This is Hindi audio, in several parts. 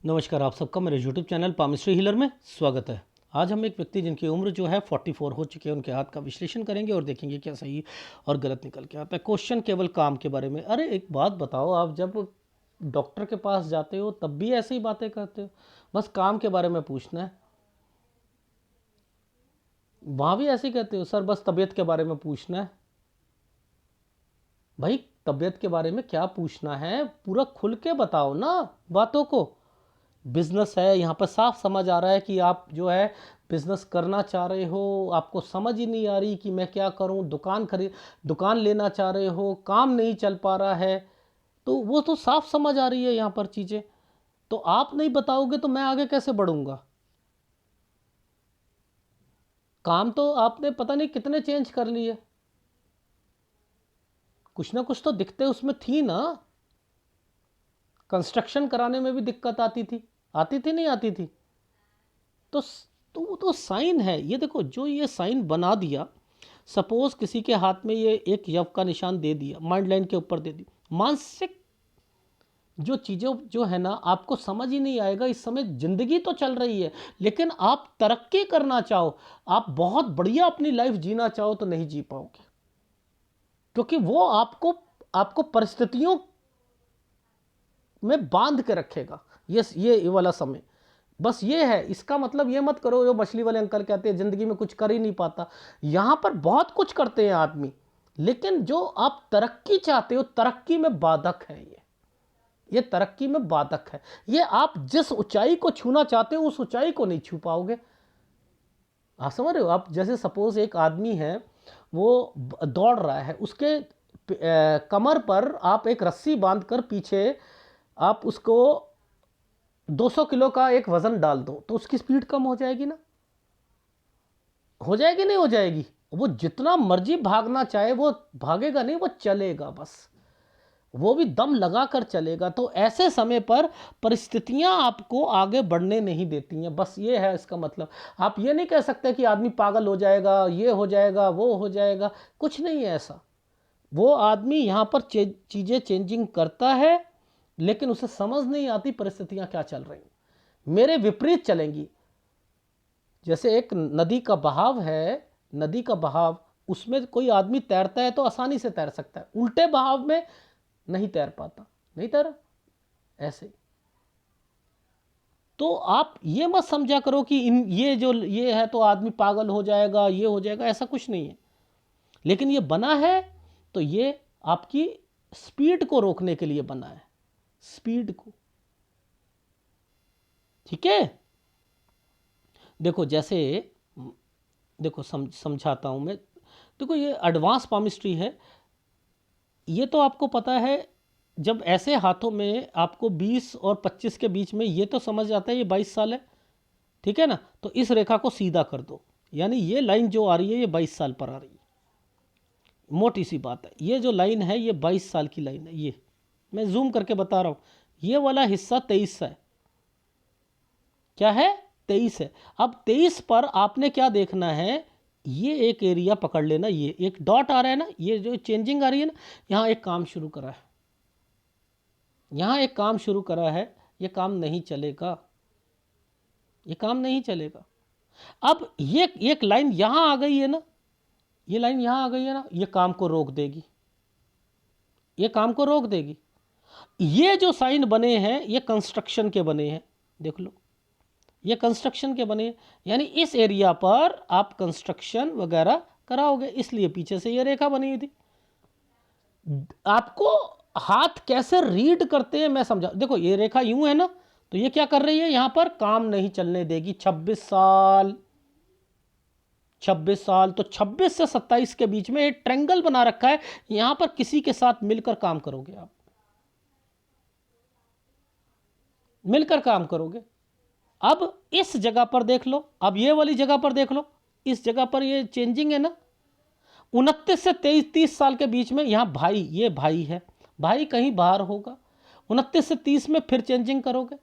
नमस्कार, आप सबका मेरे YouTube चैनल पामिस्ट्री हीलर में स्वागत है। आज हम एक व्यक्ति जिनकी उम्र जो है 44 हो चुकी है, उनके हाथ का विश्लेषण करेंगे और देखेंगे क्या सही और गलत निकल के आता है। क्वेश्चन केवल काम के बारे में। अरे एक बात बताओ, आप जब डॉक्टर के पास जाते हो तब भी ऐसी ही बातें करते हो? बस काम के बारे में पूछना है, वहाँ भी ऐसे ही कहते हो, सर बस तबीयत के बारे में पूछना है। भाई तबीयत के बारे में क्या पूछना है, पूरा खुल के बताओ ना बातों को। बिजनेस है, यहाँ पर साफ समझ आ रहा है कि आप जो है बिजनेस करना चाह रहे हो, आपको समझ ही नहीं आ रही कि मैं क्या करूँ। दुकान लेना चाह रहे हो, काम नहीं चल पा रहा है, तो वो तो साफ समझ आ रही है यहाँ पर चीज़ें। तो आप नहीं बताओगे तो मैं आगे कैसे बढ़ूँगा? काम तो आपने पता नहीं कितने चेंज कर लिए, कुछ ना कुछ तो दिक्कतें उसमें थी ना। कंस्ट्रक्शन कराने में भी दिक्कत आती थी नहीं आती थी? तो वो तो साइन है। ये देखो, जो ये साइन बना दिया, सपोज किसी के हाथ में ये एक यव का निशान दे दिया, माइंड लाइन के ऊपर दे दी, मानसिक जो चीज़ें जो है ना, आपको समझ ही नहीं आएगा। इस समय ज़िंदगी तो चल रही है, लेकिन आप तरक्की करना चाहो, आप बहुत बढ़िया अपनी लाइफ जीना चाहो तो नहीं जी पाओगे, क्योंकि वो आपको आपको परिस्थितियों में बांध के रखेगा ये वाला समय। बस ये है, इसका मतलब ये मत करो जो मछली वाले अंकल कहते हैं ज़िंदगी में कुछ कर ही नहीं पाता। यहाँ पर बहुत कुछ करते हैं आदमी, लेकिन जो आप तरक्की चाहते हो, तरक्की में बाधक है ये तरक्की में बाधक है। ये आप जिस ऊंचाई को छूना चाहते हो उस ऊंचाई को नहीं छू पाओगे। आप समझ रहे हो? आप जैसे सपोज एक आदमी है, वो दौड़ रहा है, उसके कमर पर आप एक रस्सी बांधकर पीछे आप उसको 200 किलो का एक वजन डाल दो, तो उसकी स्पीड कम हो जाएगी ना? हो जाएगी नहीं हो जाएगी? वो जितना मर्जी भागना चाहे वो भागेगा नहीं, वो चलेगा बस, वो भी दम लगा कर चलेगा। तो ऐसे समय पर परिस्थितियां आपको आगे बढ़ने नहीं देती हैं। बस ये है इसका मतलब। आप ये नहीं कह सकते कि आदमी पागल हो जाएगा, ये हो जाएगा, वो हो जाएगा, कुछ नहीं है ऐसा। वो आदमी यहाँ पर चीज़ें चेंजिंग करता है, लेकिन उसे समझ नहीं आती परिस्थितियां क्या चल रही, मेरे विपरीत चलेंगी। जैसे एक नदी का बहाव है, नदी का बहाव, उसमें कोई आदमी तैरता है तो आसानी से तैर सकता है, उल्टे बहाव में नहीं तैर पाता, नहीं तैरा। ऐसे तो आप ये मत समझा करो कि ये है तो आदमी पागल हो जाएगा, ये हो जाएगा, ऐसा कुछ नहीं है। लेकिन ये बना है तो ये आपकी स्पीड को रोकने के लिए बना है, स्पीड को। ठीक है, देखो जैसे, देखो समझाता हूं मैं। देखो ये एडवांस पामिस्ट्री है, ये तो आपको पता है। जब ऐसे हाथों में आपको 20 और 25 के बीच में, ये तो समझ आता है ये 22 साल है, ठीक है ना? तो इस रेखा को सीधा कर दो, यानी ये लाइन जो आ रही है ये 22 साल पर आ रही है। मोटी सी बात है, ये जो लाइन है ये 22 साल की लाइन है। ये मैं जूम करके बता रहा हूँ, ये वाला हिस्सा 23 है। क्या है? 23 है। अब 23 पर आपने क्या देखना है, ये एक एरिया पकड़ लेना, ये एक डॉट आ रहा है ना, ये जो चेंजिंग आ रही है ना, यहाँ एक काम शुरू करा है, यहाँ एक काम शुरू करा है। ये काम नहीं चलेगा, ये काम नहीं चलेगा। अब ये एक लाइन यहाँ आ गई है ना, ये लाइन यहाँ आ गई है ना, ये काम को रोक देगी, ये काम को रोक देगी। ये जो साइन बने हैं ये कंस्ट्रक्शन के बने हैं, देख लो, ये कंस्ट्रक्शन के बने हैं, यानी इस एरिया पर आप कंस्ट्रक्शन वगैरह कराओगे, इसलिए पीछे से ये रेखा बनी हुई थी। आपको हाथ कैसे रीड करते हैं मैं समझा। देखो ये रेखा यूं है ना, तो ये क्या कर रही है, यहां पर काम नहीं चलने देगी। 26 साल, 26 साल, तो 26 से 27 के बीच में एक ट्रेंगल बना रखा है, यहां पर किसी के साथ मिलकर काम करोगे, आप मिलकर काम करोगे। अब इस जगह पर देख लो, अब ये वाली जगह पर देख लो, इस जगह पर ये चेंजिंग है ना, 29 से 30 साल के बीच में, यहां भाई, ये भाई है, भाई कहीं बाहर होगा। 29 से 30 में फिर चेंजिंग करोगे,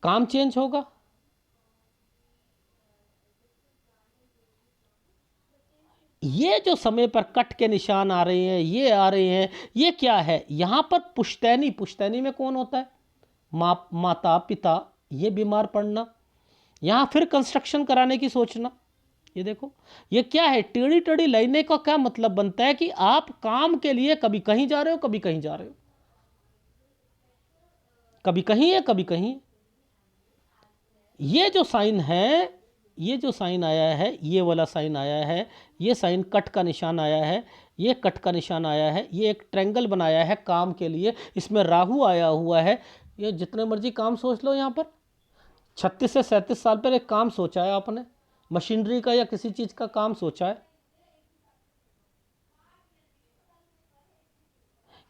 काम चेंज होगा। ये जो समय पर कट के निशान आ रहे हैं, ये आ रहे हैं, ये क्या है? यहां पर पुश्तैनी, पुश्तैनी में कौन होता है? माता पिता ये बीमार पड़ना, यहाँ फिर कंस्ट्रक्शन कराने की सोचना। ये देखो ये क्या है, टेढ़ी टेढ़ी लाइनें का क्या मतलब बनता है कि आप काम के लिए कभी कहीं जा रहे हो, कभी कहीं जा रहे हो, कभी कहीं है कभी कहीं। ये जो साइन है, ये जो साइन आया है, ये वाला साइन आया है, ये साइन कट का निशान आया है, ये कट का निशान आया है, ये एक ट्रायंगल बनाया है काम के लिए, इसमें राहु आया हुआ है। ये जितने मर्जी काम सोच लो, यहाँ पर 36 से 37 साल पर एक काम सोचा है आपने, मशीनरी का या किसी चीज का काम सोचा है।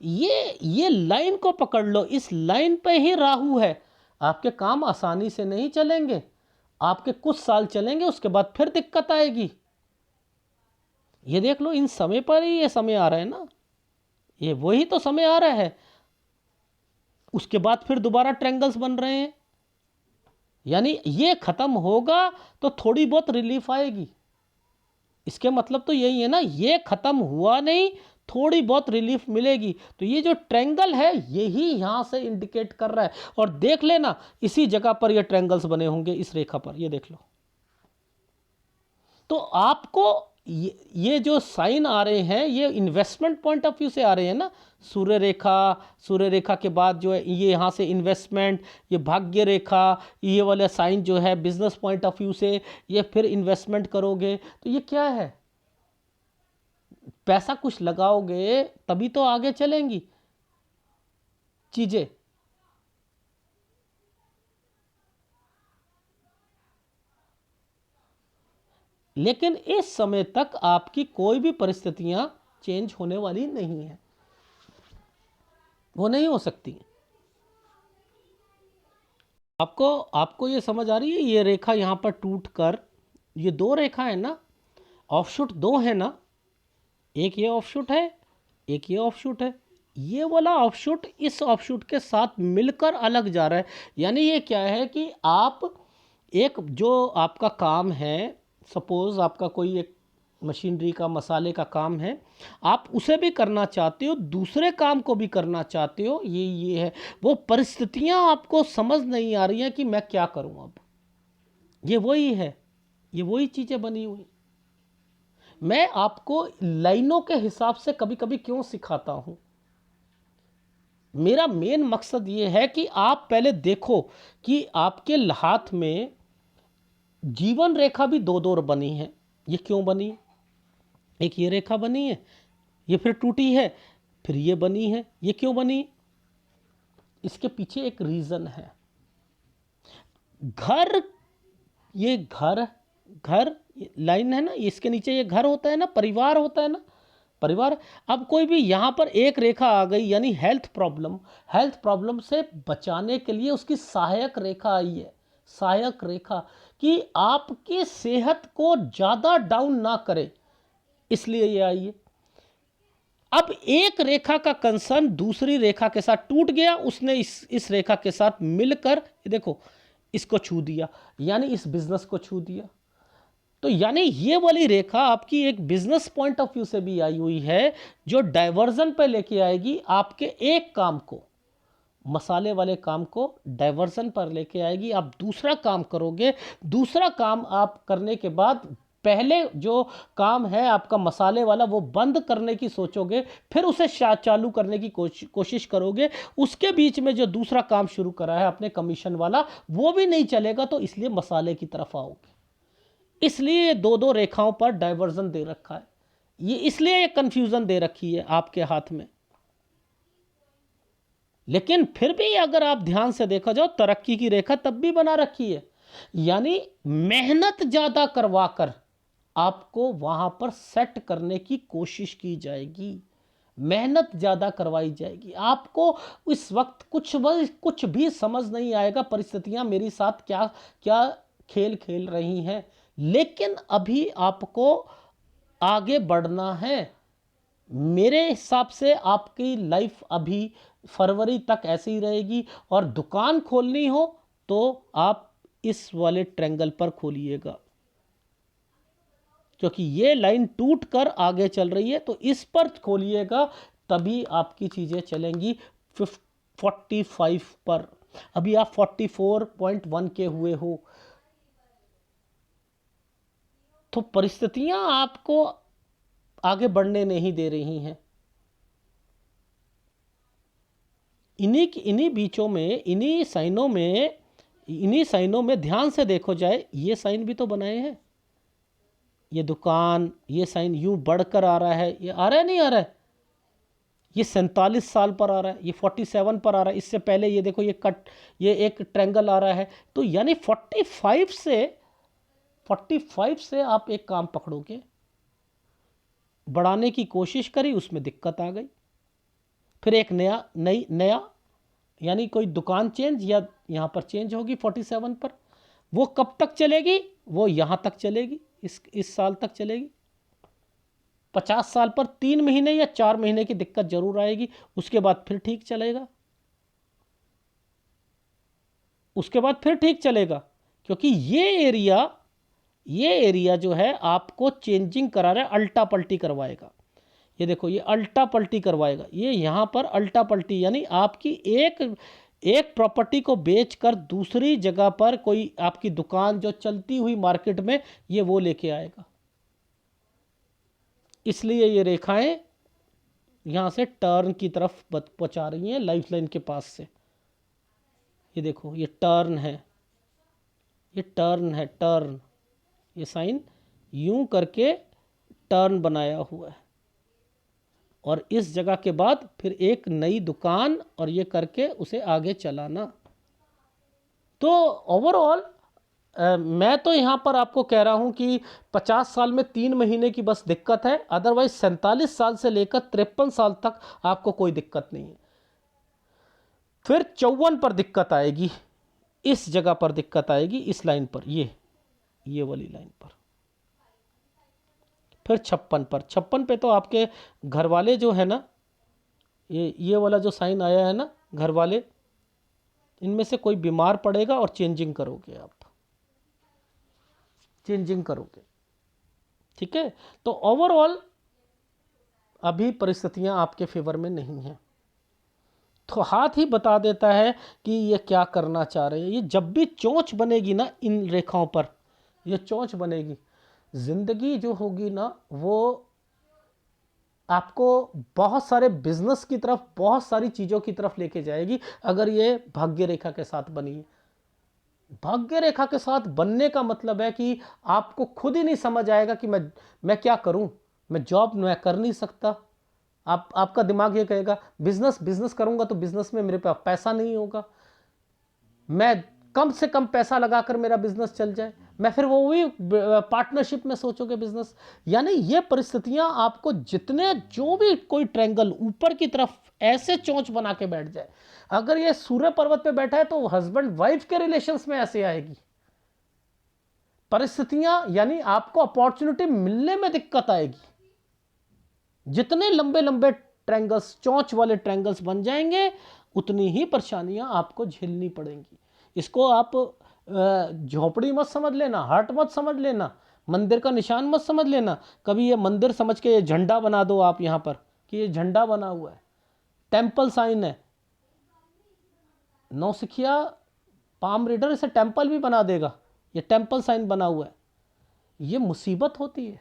ये लाइन को पकड़ लो, इस लाइन पे ही राहु है। आपके काम आसानी से नहीं चलेंगे, आपके कुछ साल चलेंगे, उसके बाद फिर दिक्कत आएगी। ये देख लो, इन समय पर ही ये समय आ रहा है ना, ये वही तो समय आ रहा है। उसके बाद फिर दोबारा ट्रायंगल्स बन रहे हैं, यानी ये खत्म होगा तो थोड़ी बहुत रिलीफ आएगी। इसके मतलब तो यही है ना, ये खत्म हुआ नहीं, थोड़ी बहुत रिलीफ मिलेगी। तो ये जो ट्रायंगल है यही यहां से इंडिकेट कर रहा है। और देख लेना, इसी जगह पर ये ट्रायंगल्स बने होंगे, इस रेखा पर, ये देख लो। तो आपको ये जो साइन आ रहे हैं, ये इन्वेस्टमेंट पॉइंट ऑफ व्यू से आ रहे हैं ना। सूर्य रेखा के बाद जो है ये यहाँ से इन्वेस्टमेंट, ये भाग्य रेखा, ये वाला साइन जो है बिजनेस पॉइंट ऑफ व्यू से, ये फिर इन्वेस्टमेंट करोगे। तो ये क्या है, पैसा कुछ लगाओगे तभी तो आगे चलेंगी चीजें। लेकिन इस समय तक आपकी कोई भी परिस्थितियां चेंज होने वाली नहीं है, वो नहीं हो सकती। आपको ये समझ आ रही है, ये रेखा यहां पर टूट कर, ये दो रेखा है ना, ऑफशूट दो है ना, एक ये ऑफशूट है, एक ये ऑफशूट है। ये वाला ऑफशूट इस ऑफशूट के साथ मिलकर अलग जा रहा है। यानी ये क्या है कि आप एक जो आपका काम है, सपोज आपका कोई एक मशीनरी का, मसाले का काम है, आप उसे भी करना चाहते हो, दूसरे काम को भी करना चाहते हो। ये है वो परिस्थितियां आपको समझ नहीं आ रही हैं कि मैं क्या करूं अब। ये वही है, ये वही चीजें बनी हुई। मैं आपको लाइनों के हिसाब से कभी कभी क्यों सिखाता हूं, मेरा मेन मकसद ये है कि आप पहले देखो कि आपके हाथ में जीवन रेखा भी दो दो बनी है। ये क्यों बनी, एक ये रेखा बनी है, ये फिर टूटी है, फिर ये बनी है। ये क्यों बनी, इसके पीछे एक रीजन है। घर, ये घर लाइन है ना, इसके नीचे ये घर होता है ना, परिवार होता है ना, परिवार। अब कोई भी यहां पर एक रेखा आ गई, यानी हेल्थ प्रॉब्लम से बचाने के लिए उसकी सहायक रेखा आई है, सहायक रेखा, कि आपकी सेहत को ज्यादा डाउन ना करे, इसलिए ये आई है। अब एक रेखा का कंसर्न दूसरी रेखा के साथ टूट गया, उसने इस रेखा के साथ मिलकर, देखो, इसको छू दिया, यानी इस बिजनेस को छू दिया। तो यानी ये वाली रेखा आपकी एक बिजनेस पॉइंट ऑफ व्यू से भी आई हुई है, जो डाइवर्जन पे लेके आएगी आपके एक काम को, मसाले वाले काम को डाइवर्जन पर लेके आएगी। आप दूसरा काम करोगे, दूसरा काम आप करने के बाद पहले जो काम है आपका मसाले वाला, वो बंद करने की सोचोगे, फिर उसे चालू करने की कोशिश करोगे। उसके बीच में जो दूसरा काम शुरू करा है आपने कमीशन वाला, वो भी नहीं चलेगा, तो इसलिए मसाले की तरफ आओगे। इसलिए ये दो दो रेखाओं पर डाइवर्जन दे रखा है, ये इसलिए ये कंफ्यूजन दे रखी है आपके हाथ में। लेकिन फिर भी अगर आप ध्यान से देखा जाओ, तरक्की की रेखा तब भी बना रखी है। यानी मेहनत ज्यादा करवाकर आपको वहां पर सेट करने की कोशिश की जाएगी, मेहनत ज्यादा करवाई जाएगी। आपको इस वक्त कुछ भी समझ नहीं आएगा, परिस्थितियां मेरे साथ क्या क्या खेल खेल रही हैं, लेकिन अभी आपको आगे बढ़ना है। मेरे हिसाब से आपकी लाइफ अभी फरवरी तक ऐसी ही रहेगी, और दुकान खोलनी हो तो आप इस वाले ट्रायंगल पर खोलिएगा, क्योंकि ये लाइन टूट कर आगे चल रही है, तो इस पर खोलिएगा, तभी आपकी चीजें चलेंगी 45 पर। अभी आप 44.1 के हुए हो, तो परिस्थितियां आपको आगे बढ़ने नहीं दे रही हैं। इन्हीं बीचों में, इन्हीं साइनों में ध्यान से देखो जाए, ये साइन भी तो बनाए हैं। ये दुकान, ये साइन यूं बढ़कर आ रहा है, ये आ रहा है नहीं आ रहा है, ये 47 साल पर आ रहा है, ये 47 पर आ रहा है। इससे पहले ये देखो, ये एक ट्रायंगल आ रहा है। तो यानी 45 से आप एक काम पकड़ोगे, बढ़ाने की कोशिश करी, उसमें दिक्कत आ गई। फिर एक नया यानी कोई दुकान चेंज, या यहाँ पर चेंज होगी 47 पर। वो कब तक चलेगी? वो यहाँ तक चलेगी, इस साल तक चलेगी। 50 साल पर 3 महीने या 4 महीने की दिक्कत जरूर आएगी, उसके बाद फिर ठीक चलेगा, क्योंकि ये एरिया जो है आपको चेंजिंग करा रहा है, अल्टा पल्टी करवाएगा। ये देखो, ये अल्टा पल्टी करवाएगा, ये यहाँ पर अल्टा पल्टी, यानी आपकी एक प्रॉपर्टी को बेचकर दूसरी जगह पर कोई आपकी दुकान जो चलती हुई मार्केट में, ये वो लेके आएगा। इसलिए ये रेखाएं यहाँ से टर्न की तरफ पहुँचा रही हैं, लाइफ लाइन के पास से। ये देखो, ये टर्न है, टर्न, ये साइन यूं करके टर्न बनाया हुआ है। और इस जगह के बाद फिर एक नई दुकान, और ये करके उसे आगे चलाना। तो ओवरऑल मैं तो यहाँ पर आपको कह रहा हूँ कि 50 साल में 3 महीने की बस दिक्कत है, अदरवाइज 47 साल से लेकर 53 साल तक आपको कोई दिक्कत नहीं है। फिर 54 पर दिक्कत आएगी, इस जगह पर दिक्कत आएगी, इस लाइन पर, ये वाली लाइन पर। फिर 56 पे तो आपके घर वाले जो है ना, ये वाला जो साइन आया है ना, घर वाले, इनमें से कोई बीमार पड़ेगा और चेंजिंग करोगे आप, ठीक है। तो ओवरऑल अभी परिस्थितियां आपके फेवर में नहीं हैं। तो हाथ ही बता देता है कि ये क्या करना चाह रहे हैं। ये जब भी चोंच बनेगी ना इन रेखाओं पर, ये चोंच बनेगी, जिंदगी जो होगी ना, वो आपको बहुत सारे बिजनेस की तरफ, बहुत सारी चीज़ों की तरफ लेके जाएगी, अगर ये भाग्य रेखा के साथ बनी है। भाग्य रेखा के साथ बनने का मतलब है कि आपको खुद ही नहीं समझ आएगा कि मैं क्या करूं, मैं जॉब मैं कर नहीं सकता। आपका दिमाग ये कहेगा बिजनेस करूंगा तो बिजनेस में मेरे पास पैसा नहीं होगा, मैं कम से कम पैसा लगाकर मेरा बिजनेस चल जाए, मैं फिर वो भी पार्टनरशिप में सोचोगे बिजनेस। यानी ये परिस्थितियां आपको जितने, जो भी कोई ट्रायंगल ऊपर की तरफ ऐसे चोंच बना के बैठ जाए, अगर ये सूर्य पर्वत पे बैठा है तो हस्बैंड वाइफ के रिलेशंस में ऐसे आएगी परिस्थितियां, यानी आपको अपॉर्चुनिटी मिलने में दिक्कत आएगी। जितने लंबे लंबे ट्रायंगल्स, चोंच वाले ट्रायंगल्स बन जाएंगे, उतनी ही परेशानियां आपको झेलनी पड़ेंगी। इसको आप झोपड़ी मत समझ लेना, हट मत समझ लेना, मंदिर का निशान मत समझ लेना। कभी ये मंदिर समझ के ये झंडा बना दो आप यहाँ पर कि ये झंडा बना हुआ है, टेंपल साइन है। नौसिखिया पाम रीडर इसे टेंपल भी बना देगा, ये टेंपल साइन बना हुआ है। ये मुसीबत होती है।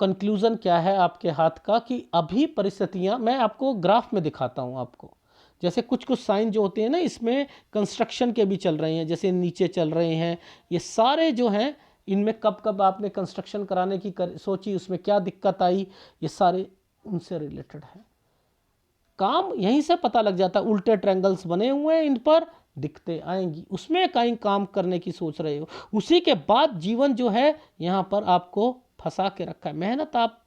कंक्लूजन क्या है आपके हाथ का कि अभी परिस्थितियां, मैं आपको ग्राफ में दिखाता हूं आपको, जैसे कुछ साइन जो होते हैं ना, इसमें कंस्ट्रक्शन के भी चल रहे हैं, जैसे नीचे चल रहे हैं, ये सारे जो हैं, इनमें कब कब आपने कंस्ट्रक्शन कराने की सोची, उसमें क्या दिक्कत आई, ये सारे उनसे रिलेटेड है। काम यहीं से पता लग जाता है। उल्टे ट्रायंगल्स बने हुए हैं, इन पर दिक्कतें आएंगी, उसमें कहीं काम करने की सोच रहे हो, उसी के बाद जीवन जो है यहाँ पर आपको फंसा के रखा है। मेहनत आप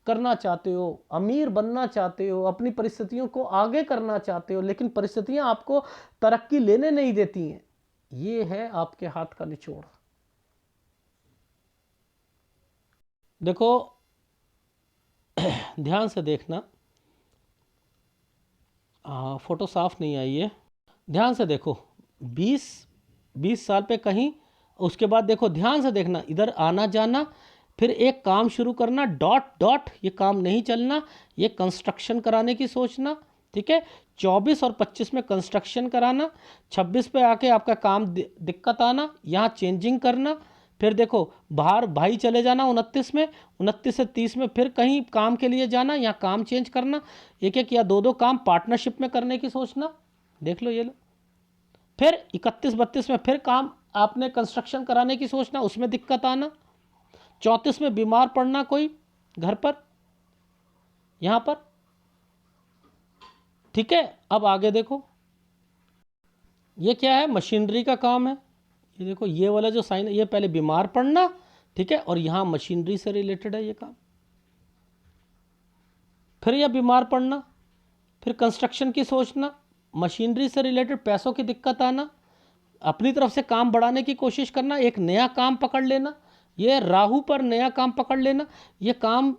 करना चाहते हो, अमीर बनना चाहते हो, अपनी परिस्थितियों को आगे करना चाहते हो, लेकिन परिस्थितियां आपको तरक्की लेने नहीं देती हैं। ये है आपके हाथ का निचोड़। देखो ध्यान से देखना, फोटो साफ नहीं आई है, ध्यान से देखो। 20 साल पे कहीं, उसके बाद देखो ध्यान से देखना, इधर आना जाना, फिर एक काम शुरू करना, डॉट डॉट, ये काम नहीं चलना, ये कंस्ट्रक्शन कराने की सोचना, ठीक है। 24 और 25 में कंस्ट्रक्शन कराना, 26 पे आके आपका काम दिक्कत आना, यहाँ चेंजिंग करना, फिर देखो बाहर भाई चले जाना 29 में, 29 से 30 में फिर कहीं काम के लिए जाना, यहाँ काम चेंज करना, एक एक या दो दो काम पार्टनरशिप में करने की सोचना, देख लो ये लो। फिर 31-32 में फिर काम आपने कंस्ट्रक्शन कराने की सोचना, उसमें दिक्कत आना। 34 में बीमार पड़ना कोई घर पर, यहाँ पर, ठीक है। अब आगे देखो, ये क्या है, मशीनरी का काम है। ये देखो ये वाला जो साइन है, ये पहले बीमार पड़ना, ठीक है, और यहाँ मशीनरी से रिलेटेड है ये काम। फिर यह बीमार पड़ना, फिर कंस्ट्रक्शन की सोचना, मशीनरी से रिलेटेड पैसों की दिक्कत आना, अपनी तरफ से काम बढ़ाने की कोशिश करना, एक नया काम पकड़ लेना, ये राहु पर नया काम पकड़ लेना, ये काम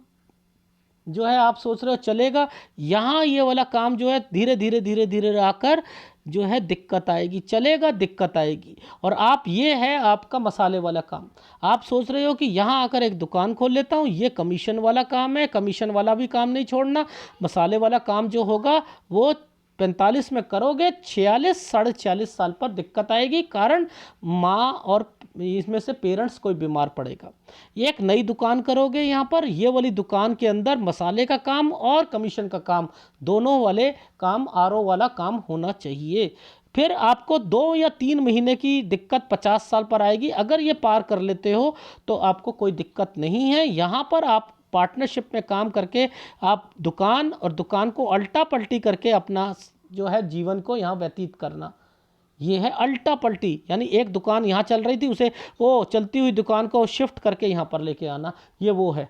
जो है आप सोच रहे हो चलेगा, यहाँ ये वाला काम जो है धीरे धीरे धीरे धीरे आकर जो है दिक्कत आएगी, चलेगा दिक्कत आएगी। और आप ये है आपका मसाले वाला काम, आप सोच रहे हो कि यहाँ आकर एक दुकान खोल लेता हूँ, ये कमीशन वाला काम है, कमीशन वाला भी काम नहीं छोड़ना, मसाले वाला काम जो होगा वो 45 में करोगे, 46 साढ़े 46 साल पर दिक्कत आएगी, कारण माँ और इसमें से पेरेंट्स कोई बीमार पड़ेगा। ये एक नई दुकान करोगे, यहाँ पर ये वाली दुकान के अंदर मसाले का काम और कमीशन का काम, दोनों वाले काम, आरओ वाला काम होना चाहिए। फिर आपको 2 या 3 महीने की दिक्कत 50 साल पर आएगी, अगर ये पार कर लेते हो तो आपको कोई दिक्कत नहीं है। यहाँ पर आप पार्टनरशिप में काम करके आप दुकान और दुकान को अल्टा पल्टी करके अपना जो है जीवन को यहाँ व्यतीत करना, ये है अल्टा पल्टी, यानी एक दुकान यहाँ चल रही थी उसे वो चलती हुई दुकान को शिफ्ट करके यहाँ पर लेके आना, ये वो है।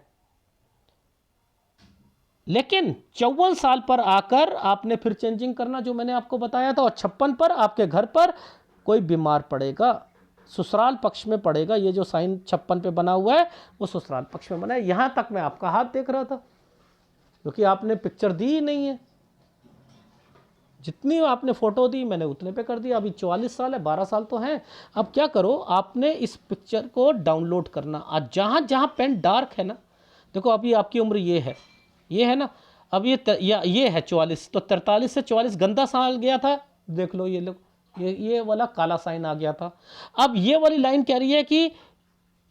लेकिन 54 साल पर आकर आपने फिर चेंजिंग करना, जो मैंने आपको बताया था, और 56 पर आपके घर पर कोई बीमार पड़ेगा, ससुराल पक्ष में पड़ेगा। ये जो साइन 56 पे बना हुआ है वो ससुराल पक्ष में बना है। यहाँ तक मैं आपका हाथ देख रहा था क्योंकि आपने पिक्चर दी ही नहीं है, जितनी आपने फोटो दी मैंने उतने पे कर दिया। अभी 44 साल है, 12 साल तो हैं। अब क्या करो, आपने इस पिक्चर को डाउनलोड करना, आज जहाँ जहाँ पेन डार्क है ना, देखो अभी आपकी उम्र ये है ना, अब ये है 44, तो 43 से 44 गंदा साल गया था, देख लो ये लोग, ये वाला काला साइन आ गया था। अब ये वाली लाइन कह रही है कि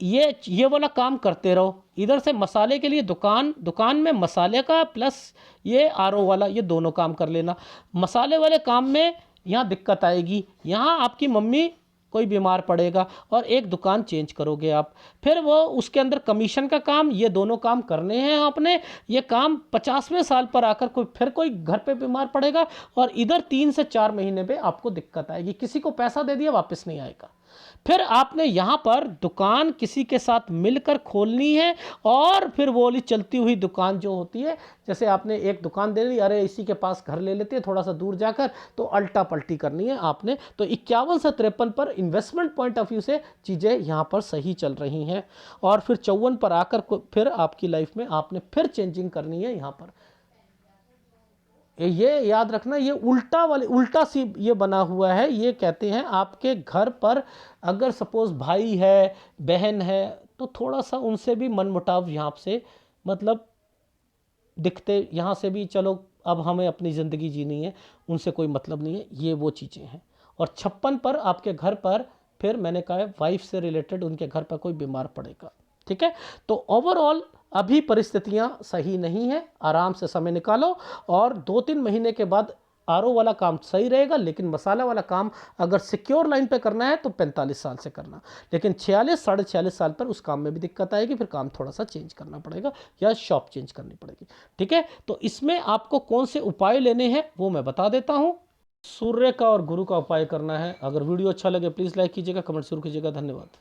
ये वाला काम करते रहो, इधर से मसाले के लिए दुकान में मसाले का प्लस ये आरओ वाला, ये दोनों काम कर लेना। मसाले वाले काम में यहाँ दिक्कत आएगी, यहाँ आपकी मम्मी कोई बीमार पड़ेगा और एक दुकान चेंज करोगे आप, फिर वो उसके अंदर कमीशन का काम, ये दोनों काम करने हैं आपने। ये काम 50वें साल पर आकर कोई घर पे बीमार पड़ेगा और इधर 3 से 4 महीने पे आपको दिक्कत आएगी, किसी को पैसा दे दिया वापस नहीं आएगा। फिर आपने यहाँ पर दुकान किसी के साथ मिलकर खोलनी है, और फिर वो वाली चलती हुई दुकान जो होती है, जैसे आपने एक दुकान दे ली, अरे इसी के पास घर ले लेते हैं थोड़ा सा दूर जाकर, तो अल्टा पल्टी करनी है आपने। तो 51 से 53 पर इन्वेस्टमेंट पॉइंट ऑफ व्यू से चीज़ें यहाँ पर सही चल रही हैं, और फिर 54 पर आकर फिर आपकी लाइफ में आपने फिर चेंजिंग करनी है यहाँ पर। ये याद रखना, ये उल्टा सी ये बना हुआ है। ये कहते हैं आपके घर पर अगर सपोज भाई है, बहन है, तो थोड़ा सा उनसे भी मनमुटाव यहाँ से मतलब दिखते, यहाँ से भी चलो अब हमें अपनी ज़िंदगी जीनी है, उनसे कोई मतलब नहीं है, ये वो चीज़ें हैं। और 56 पर आपके घर पर फिर मैंने कहा है वाइफ से रिलेटेड उनके घर पर कोई बीमार पड़ेगा, ठीक है। तो ओवरऑल अभी परिस्थितियां सही नहीं है, आराम से समय निकालो, और 2-3 महीने के बाद आरओ वाला काम सही रहेगा। लेकिन मसाला वाला काम अगर सिक्योर लाइन पे करना है तो 45 साल से करना, लेकिन 46 साढ़े 46 साल पर उस काम में भी दिक्कत आएगी, फिर काम थोड़ा सा चेंज करना पड़ेगा या शॉप चेंज करनी पड़ेगी, ठीक है। तो इसमें आपको कौन से उपाय लेने हैं वो मैं बता देता हूँ। सूर्य का और गुरु का उपाय करना है। अगर वीडियो अच्छा लगे प्लीज़ लाइक कीजिएगा, कमेंट जरूर कीजिएगा। धन्यवाद।